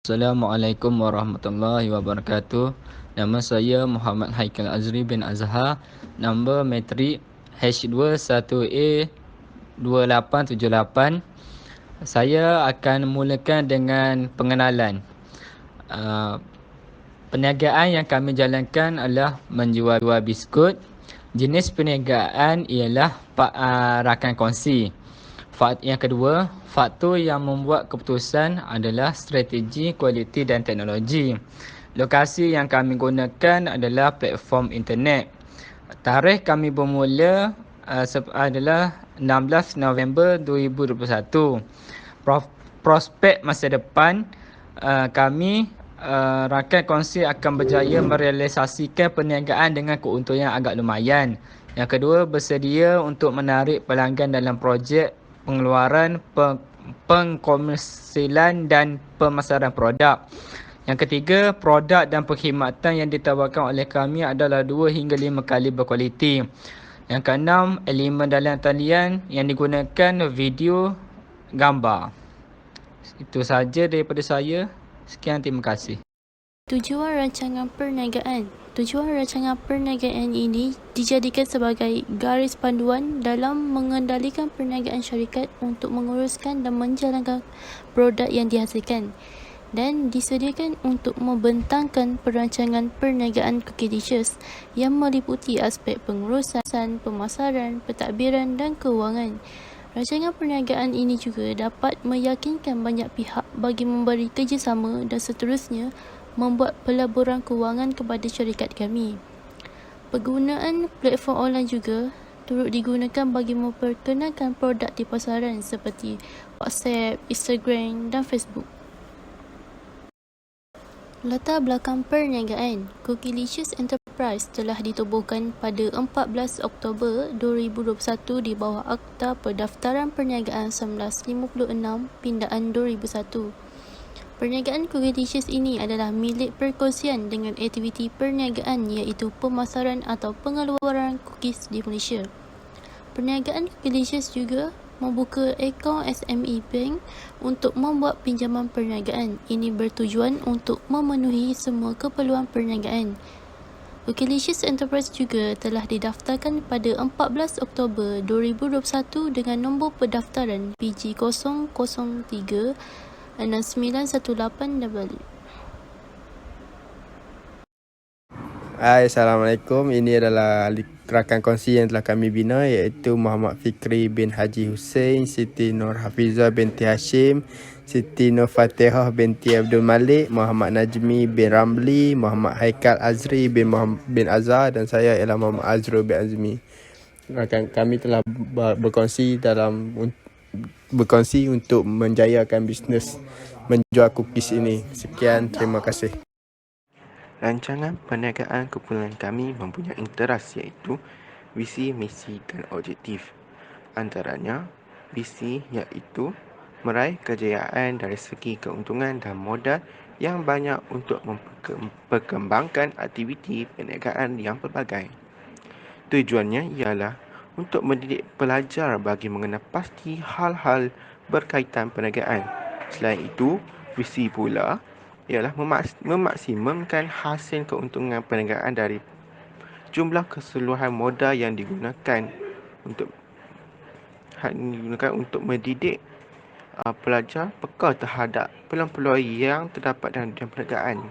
Assalamualaikum warahmatullahi wabarakatuh. Nama saya Muhammad Haikal Azri bin Azhar. Nombor matrik H21A2878. Saya akan mulakan dengan pengenalan. Perniagaan yang kami jalankan adalah menjual biskut. Jenis perniagaan ialah rakan kongsi. Yang kedua, faktor yang membuat keputusan adalah strategi, kualiti dan teknologi. Lokasi yang kami gunakan adalah platform internet. Tarikh kami bermula adalah 16 November 2021. Prospek masa depan, kami rakan kongsi akan berjaya merealisasikan perniagaan dengan keuntungan yang agak lumayan. Yang kedua, bersedia untuk menarik pelanggan dalam projek pengeluaran, pengkomersialan dan pemasaran produk. Yang ketiga, produk dan perkhidmatan yang ditawarkan oleh kami adalah 2 hingga 5 kali berkualiti. Yang keenam, elemen dalam talian yang digunakan video, gambar. Itu sahaja daripada saya. Sekian, terima kasih. Tujuan rancangan perniagaan. Tujuan rancangan perniagaan ini dijadikan sebagai garis panduan dalam mengendalikan perniagaan syarikat untuk menguruskan dan menjalankan produk yang dihasilkan, dan disediakan untuk membentangkan perancangan perniagaan Cookielicious yang meliputi aspek pengurusan, pemasaran, pentadbiran dan kewangan. Rancangan perniagaan ini juga dapat meyakinkan banyak pihak bagi memberi kerjasama dan seterusnya membuat pelaburan kewangan kepada syarikat kami. Penggunaan platform online juga turut digunakan bagi memperkenalkan produk di pasaran seperti WhatsApp, Instagram dan Facebook. Latar belakang perniagaan. Cookielicious Enterprise telah ditubuhkan pada 14 Oktober 2021 di bawah Akta Pendaftaran Perniagaan 1956 Pindaan 2001. Perniagaan Cookielicious ini adalah milik perkongsian dengan aktiviti perniagaan iaitu pemasaran atau pengeluaran cookies di Malaysia. Perniagaan Cookielicious juga membuka akaun SME Bank untuk membuat pinjaman perniagaan. Ini bertujuan untuk memenuhi semua keperluan perniagaan. Cookielicious Enterprise juga telah didaftarkan pada 14 Oktober 2021 dengan nombor pendaftaran PG003 6918W. Hai, Assalamualaikum. Ini adalah rakan kongsi yang telah kami bina iaitu Muhammad Fikri bin Haji Hussein, Siti Nur Hafizah binti Hashim, Siti Nur Fatihah binti Abdul Malik, Muhammad Najmi bin Ramli, Muhammad Haikal Azri bin Azhar dan saya ialah Muhammad Azrul bin Azmi. Rakan kami telah berkongsi untuk menjayakan bisnes menjual cookies ini. Sekian, terima kasih. Rancangan perniagaan kumpulan kami mempunyai teras iaitu visi, misi dan objektif. Antaranya, visi iaitu meraih kejayaan dari segi keuntungan dan modal yang banyak untuk memperkembangkan aktiviti perniagaan yang pelbagai. Tujuannya ialah untuk mendidik pelajar bagi mengenal pasti hal-hal berkaitan perniagaan. Selain itu, visi pula ialah memaksimumkan hasil keuntungan perniagaan dari jumlah keseluruhan modal yang digunakan untuk mendidik pelajar peka terhadap peluang-peluang yang terdapat dalam perniagaan.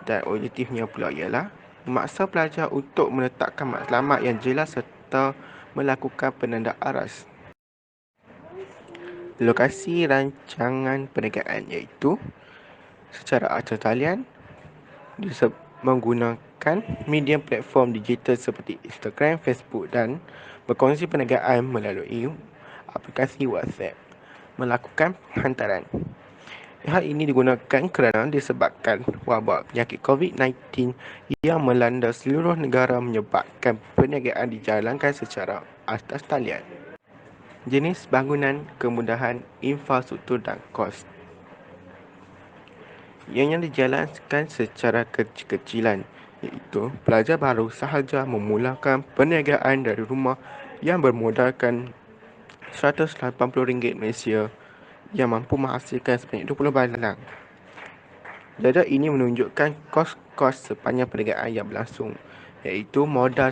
Dan objektifnya pula ialah memaksa pelajar untuk meletakkan matlamat yang jelas serta melakukan penanda aras. Lokasi rancangan perniagaan iaitu secara atas talian menggunakan media platform digital seperti Instagram, Facebook dan berkongsi perniagaan melalui aplikasi WhatsApp, melakukan hantaran. Hal ini digunakan kerana disebabkan wabak penyakit COVID-19 yang melanda seluruh negara menyebabkan perniagaan dijalankan secara atas talian. Jenis bangunan, kemudahan, infrastruktur dan kos yang dijalankan secara kecil-kecilan iaitu pelajar baru sahaja memulakan perniagaan dari rumah yang bermodalkan RM180 Malaysia yang mampu menghasilkan sebanyak 20 balang. Jadual ini menunjukkan kos-kos sepanjang perniagaan yang berlangsung, iaitu modal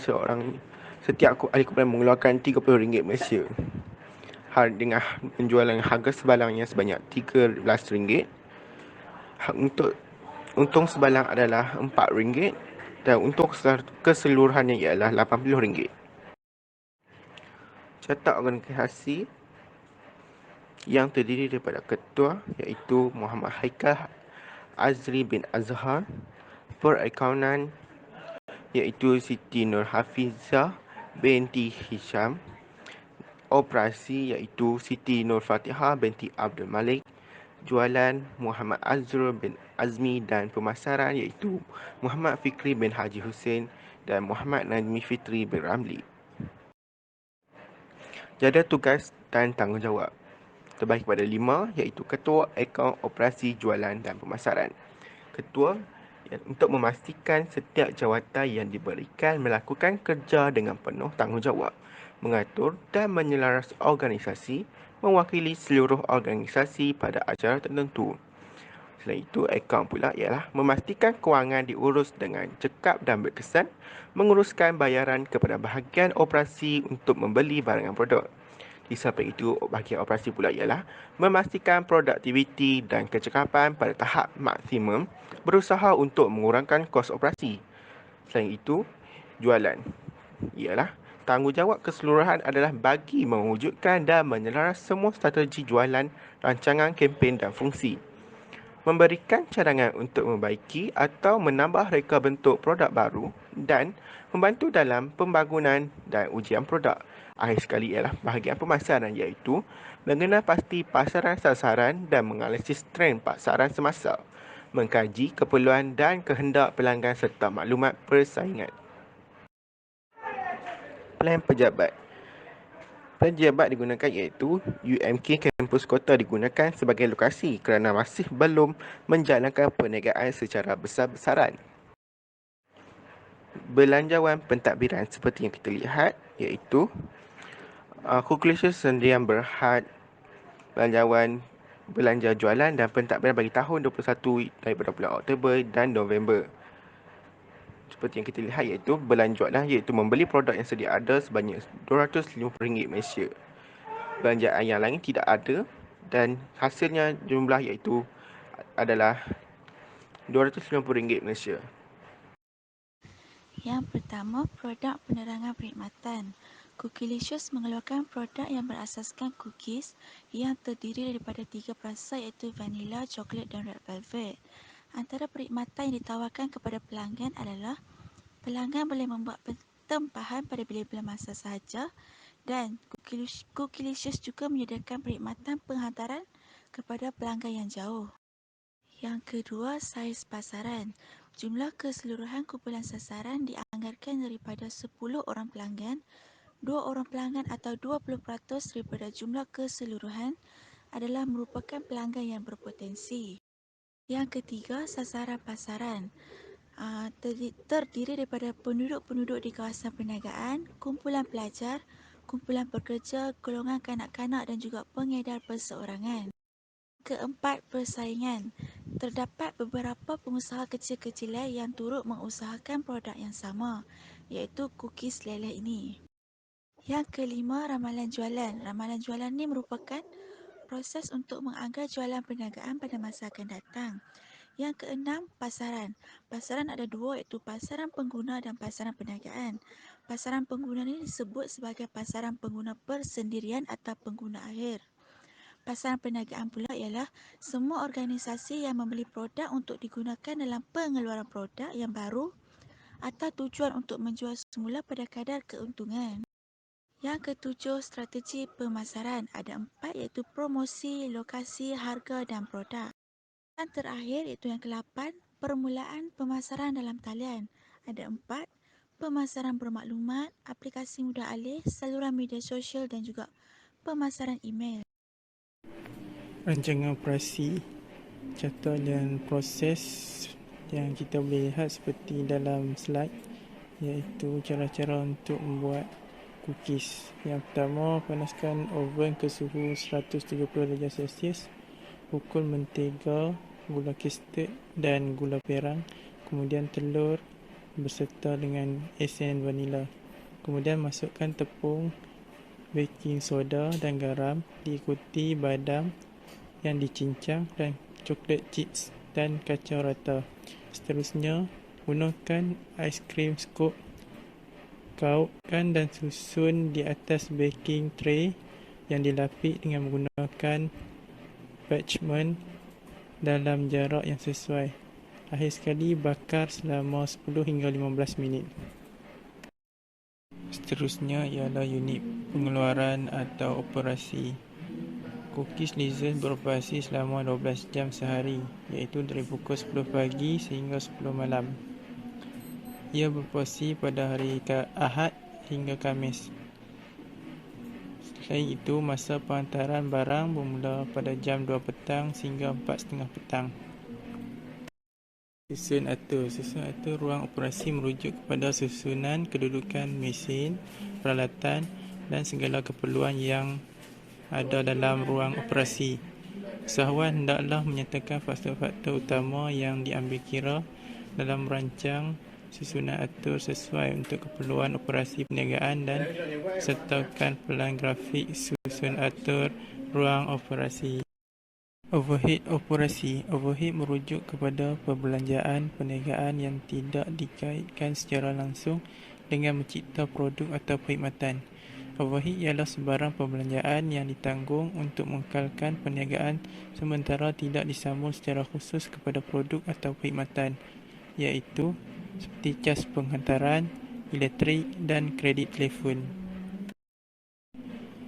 setiap ahli kumpulan mengeluarkan RM30 Malaysia. Dengan penjualan harga sebalangnya sebanyak RM13. Untuk untung sebalang adalah RM4 dan untung keseluruhannya ialah RM80. Cetak organisasi yang terdiri daripada ketua iaitu Muhammad Haikal Azri bin Azhar, perakaunan iaitu Siti Nur Hafizah binti Hisham, operasi iaitu Siti Nur Fatihah binti Abdul Malik, jualan Muhammad Azrul bin Azmi dan pemasaran iaitu Muhammad Fikri bin Haji Hussein dan Muhammad Najmi Fitri bin Ramli. Jadual tugas dan tanggungjawab terbagi kepada 5 iaitu ketua akaun operasi jualan dan pemasaran. Ketua untuk memastikan setiap jawatan yang diberikan melakukan kerja dengan penuh tanggungjawab, mengatur dan menyelaras organisasi, mewakili seluruh organisasi pada acara tertentu. Selain itu, akaun pula ialah memastikan kewangan diurus dengan cekap dan berkesan, menguruskan bayaran kepada bahagian operasi untuk membeli barangan produk. Di samping itu, bahagian operasi pula ialah memastikan produktiviti dan kecekapan pada tahap maksimum, berusaha untuk mengurangkan kos operasi. Selain itu, jualan ialah tanggungjawab keseluruhan adalah bagi mewujudkan dan menyelaras semua strategi jualan, rancangan kempen dan fungsi. Memberikan cadangan untuk membaiki atau menambah reka bentuk produk baru dan membantu dalam pembangunan dan ujian produk. Akhir sekali ialah bahagian pemasaran iaitu mengenal pasti pasaran sasaran dan menganalisis trend pasaran semasa, mengkaji keperluan dan kehendak pelanggan serta maklumat persaingan. Plan pejabat. Pejabat digunakan iaitu UMK kampus kota digunakan sebagai lokasi kerana masih belum menjalankan perniagaan secara besar-besaran. Belanjawan pentadbiran seperti yang kita lihat iaitu kalkulasi sendirian berhad, belanjawan belanja jualan dan pentadbiran bagi tahun 21 daripada bulan Oktober dan November. Seperti yang kita lihat iaitu belanjawan iaitu membeli produk yang sedia ada sebanyak RM250 Malaysia. Belanjaan yang lain tidak ada dan hasilnya jumlah iaitu adalah RM250 Malaysia. Yang pertama, produk penerangan perkhidmatan. Cookielicious mengeluarkan produk yang berasaskan cookies yang terdiri daripada 3 perasa iaitu vanilla, coklat dan red velvet. Antara perkhidmatan yang ditawarkan kepada pelanggan adalah pelanggan boleh membuat tempahan pada bila-bila masa sahaja dan Cookielicious juga menyediakan perkhidmatan penghantaran kepada pelanggan yang jauh. Yang kedua, saiz pasaran. Jumlah keseluruhan kumpulan sasaran dianggarkan daripada 10 orang pelanggan. 2 orang pelanggan atau 20% daripada jumlah keseluruhan adalah merupakan pelanggan yang berpotensi. Yang ketiga, sasaran pasaran. Terdiri daripada penduduk-penduduk di kawasan perniagaan, kumpulan pelajar, kumpulan pekerja, golongan kanak-kanak dan juga pengedar perseorangan. Keempat, persaingan. Terdapat beberapa pengusaha kecil-kecilan yang turut mengusahakan produk yang sama, iaitu cookies leleh ini. Yang kelima, ramalan jualan. Ramalan jualan ini merupakan proses untuk menganggar jualan perniagaan pada masa akan datang. Yang keenam, pasaran. Pasaran ada dua iaitu pasaran pengguna dan pasaran perniagaan. Pasaran pengguna ini disebut sebagai pasaran pengguna persendirian atau pengguna akhir. Pasaran perniagaan pula ialah semua organisasi yang membeli produk untuk digunakan dalam pengeluaran produk yang baru atau tujuan untuk menjual semula pada kadar keuntungan. Yang ketujuh, strategi pemasaran. Ada 4 iaitu promosi, lokasi, harga dan produk. Dan terakhir iaitu yang ke-8, permulaan pemasaran dalam talian. Ada 4, pemasaran bermaklumat, aplikasi mudah alih, saluran media sosial dan juga pemasaran email. Rancangan operasi, jadual dan proses yang kita boleh lihat seperti dalam slide, iaitu cara-cara untuk membuat cookies. Yang pertama, panaskan oven ke suhu 170 darjah Celsius. Pukul mentega, gula custard dan gula perang. Kemudian telur berserta dengan esen vanila. Kemudian masukkan tepung, baking soda dan garam, diikuti badam yang dicincang dan coklat chips dan kacau rata. Seterusnya, gunakan aiskrim scoop, kautkan dan susun di atas baking tray yang dilapis dengan menggunakan parchment dalam jarak yang sesuai. Akhir sekali, bakar selama 10 hingga 15 minit. Seterusnya ialah unit pengeluaran atau operasi. Cookies Lizen beroperasi selama 12 jam sehari, iaitu dari pukul 10 pagi sehingga 10 malam. Ia beroperasi pada hari Ahad hingga Khamis. Selain itu, masa penghantaran barang bermula pada jam 2 petang sehingga 4.30 petang. Susun atur ruang operasi merujuk kepada susunan kedudukan mesin, peralatan dan segala keperluan yang ada dalam ruang operasi. Usahawan hendaklah menyatakan faktor-faktor utama yang diambil kira dalam merancang susunan atur sesuai untuk keperluan operasi perniagaan dan sertakan pelan grafik susun atur ruang operasi. Overhead operasi. Overhead merujuk kepada perbelanjaan perniagaan yang tidak dikaitkan secara langsung dengan mencipta produk atau perkhidmatan. Overhead ialah sebarang perbelanjaan yang ditanggung untuk mengekalkan perniagaan sementara tidak disambung secara khusus kepada produk atau perkhidmatan, iaitu seperti cas penghantaran, elektrik dan kredit telefon.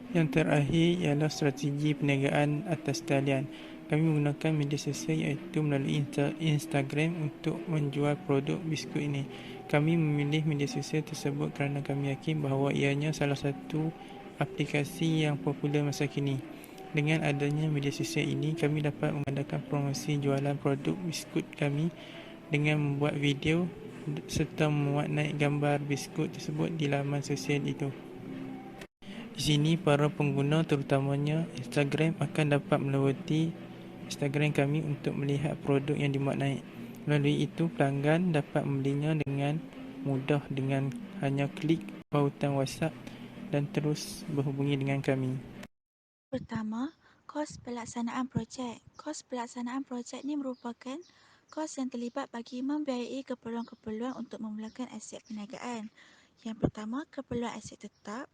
Yang terakhir ialah strategi perniagaan atas talian. Kami menggunakan media sosial iaitu melalui Instagram untuk menjual produk biskut ini. Kami memilih media sosial tersebut kerana kami yakin bahawa ianya salah satu aplikasi yang popular masa kini. Dengan adanya media sosial ini, kami dapat mengadakan promosi jualan produk biskut kami dengan membuat video serta mewarnai gambar biskut tersebut di laman sosial itu. Di sini, para pengguna terutamanya Instagram akan dapat melawati Instagram kami untuk melihat produk yang dimaknai. Melalui itu, pelanggan dapat membelinya dengan mudah dengan hanya klik pautan WhatsApp dan terus berhubungi dengan kami. Pertama, kos pelaksanaan projek. Kos pelaksanaan projek ni merupakan kos yang terlibat bagi membiayai keperluan-keperluan untuk memulakan aset perniagaan. Yang pertama, keperluan aset tetap.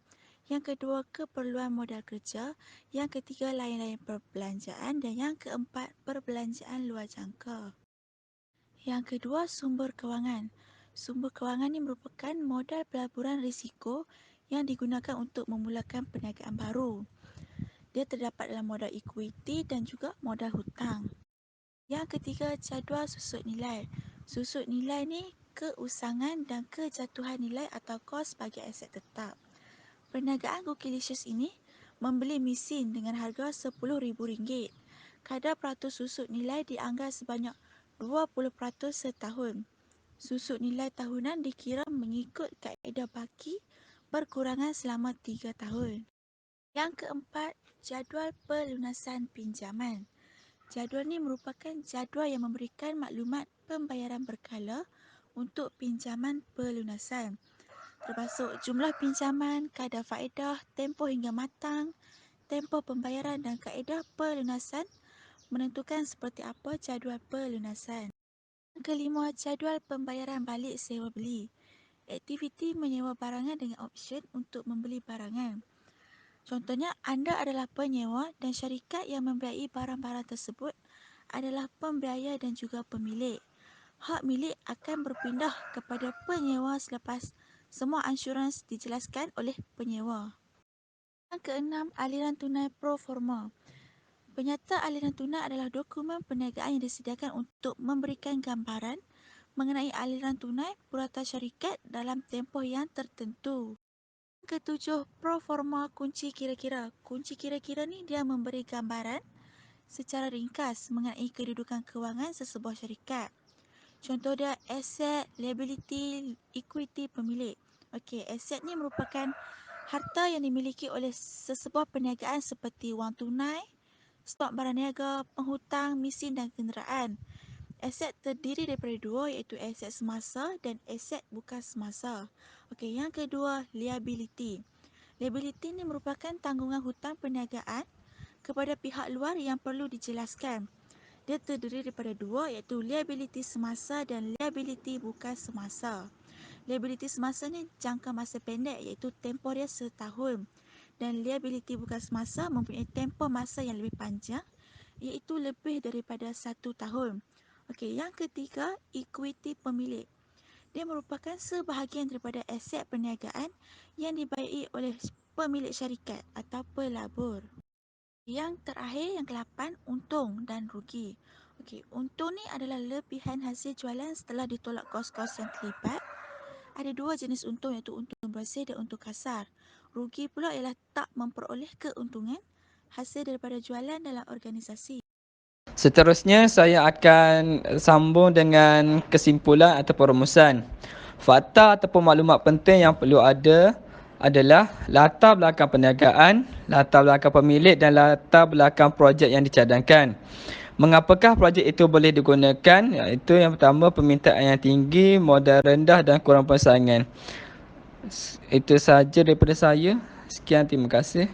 Yang kedua, keperluan modal kerja. Yang ketiga, lain-lain perbelanjaan. Dan yang keempat, perbelanjaan luar jangka. Yang kedua, sumber kewangan. Sumber kewangan ini merupakan modal pelaburan risiko yang digunakan untuk memulakan perniagaan baru. Dia terdapat dalam modal equity dan juga modal hutang. Yang ketiga, jadual susut nilai. Susut nilai ni keusangan dan kejatuhan nilai atau kos bagi aset tetap. Perniagaan Cookilicious ini membeli mesin dengan harga RM10,000. Kadar peratus susut nilai dianggar sebanyak 20% setahun. Susut nilai tahunan dikira mengikut kaedah baki perkurangan selama 3 tahun. Yang keempat, jadual pelunasan pinjaman. Jadual ini merupakan jadual yang memberikan maklumat pembayaran berkala untuk pinjaman pelunasan, termasuk jumlah pinjaman, kadar faedah, tempoh hingga matang, tempoh pembayaran dan kaedah pelunasan menentukan seperti apa jadual pelunasan. Yang kelima, jadual pembayaran balik sewa beli. Aktiviti menyewa barangan dengan option untuk membeli barangan. Contohnya, anda adalah penyewa dan syarikat yang membiayai barang-barang tersebut adalah pembiaya dan juga pemilik. Hak milik akan berpindah kepada penyewa selepas semua ansurans dijelaskan oleh penyewa. Yang keenam, aliran tunai pro forma. Penyata aliran tunai adalah dokumen perniagaan yang disediakan untuk memberikan gambaran mengenai aliran tunai purata syarikat dalam tempoh yang tertentu. Yang ketujuh, pro forma kunci kira-kira. Kunci kira-kira ni dia memberi gambaran secara ringkas mengenai kedudukan kewangan sesebuah syarikat. Contoh dia aset, liability, equity pemilik. Okey, aset ni merupakan Harta yang dimiliki oleh sesebuah perniagaan seperti wang tunai, stok barang niaga, penghutang, mesin dan kenderaan. Aset terdiri daripada dua, iaitu aset semasa dan aset bukan semasa. Okey, yang kedua, liability. Liability ini merupakan tanggungan hutang perniagaan kepada pihak luar yang perlu dijelaskan. Dia terdiri daripada dua, iaitu liability semasa dan liability bukan semasa. Liability semasa ni jangka masa pendek, iaitu tempoh dia setahun. Dan liability bukan semasa mempunyai tempoh masa yang lebih panjang, iaitu lebih daripada 1 tahun. Okey, yang ketiga, equity pemilik. Dia merupakan sebahagian daripada aset perniagaan yang dibaiki oleh pemilik syarikat atau pelabur. Yang terakhir, yang ke-8, untung dan rugi. Okey, untung ni adalah lebihan hasil jualan setelah ditolak kos-kos yang terlibat. Ada dua jenis untung, iaitu untung bersih dan untung kasar. Rugi pula ialah tak memperoleh keuntungan hasil daripada jualan dalam organisasi. Seterusnya, saya akan sambung dengan kesimpulan atau perumusan. Fakta ataupun maklumat penting yang perlu ada adalah latar belakang perniagaan, latar belakang pemilik dan latar belakang projek yang dicadangkan. Mengapakah projek itu boleh digunakan? Iaitu yang pertama, permintaan yang tinggi, modal rendah dan kurang persaingan. Itu sahaja daripada saya. Sekian, terima kasih.